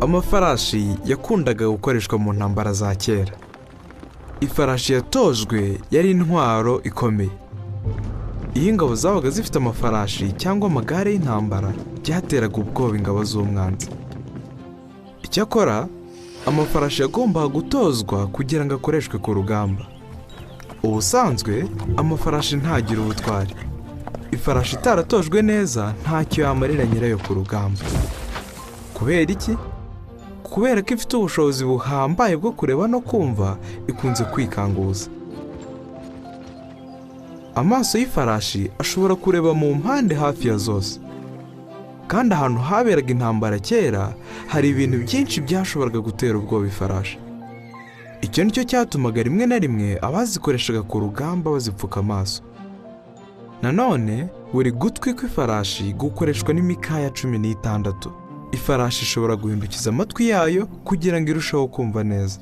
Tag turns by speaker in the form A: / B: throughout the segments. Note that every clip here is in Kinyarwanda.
A: Amafarashi yakundaga gukoreshwa mu ntambara za kera. Ifarashi yatojwe yari intwaro ikomeye. Iyo ingabo zabaga zifite amafarashi cyangwa amagare y'intambara, byateraga ubwoba ingabo z'umwanzi. Icyakora, amafarashi yagombaga gutozwa kugira ngo akoreshwe ku rugamba. Ubusanzwe, amafarashi ntagira ubutwari. Ifarashi itaratojwe neza ntacyo yamarira nyirayo ku rugamba. Kubera iki? Kubera ko ifite ubushobozi buhambaye bwo kureba no kumva, ikunze kwikanguza. Amaso y'ifarashi ashobora kureba mu mpande hafi ya zose. Kandi ahantu haberaga intambara kera, hari ibintu byinshi byashoboraga gutera ubwoba ifarashi. Icyo nicyo cyatumaga rimwe na rimwe abazikoreshaga ku rugamba bazipfuka amaso. Nanone, buri gutwi kw'ifarashi gukoreshwa n'imikaya 16. Ifarashi ishobora guhindukiza amatwi yayo kugira ngo irusheho kumva neza.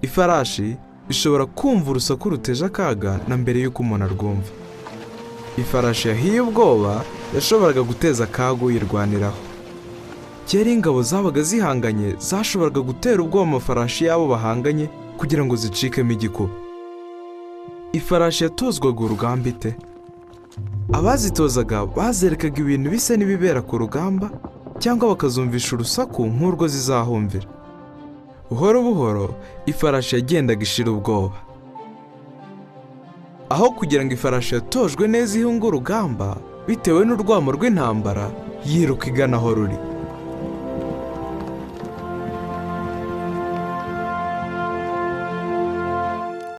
A: Ifarashi ishobora kumva urusaku ruteje akaga na mbere y'uko umuntu arwumva. Ifarashi yahiye ubwoba yashoboraga guteza akaga uyirwaniraho. Kera ingabo zabaga zihanganye zashoboraga gutera ubwoba amafarashi yabo bahanganye kugira ngo zicikemo igikuba. Ifarashi yatozwaga urugamba ite? Abazitozaga bazerekaga ibintu bisa n'ibibera ku rugamba cyangwa bakazumvisha urusaku nk'urwo zizahumvira. Buhoro buhoro, ifarashi yagendaga ishira ubwoba. Aho kugira ngo ifarashi yatojwe neza ihunga urugamba, bitewe n'urwamo rw'intambara, yiruka igana aho ruri.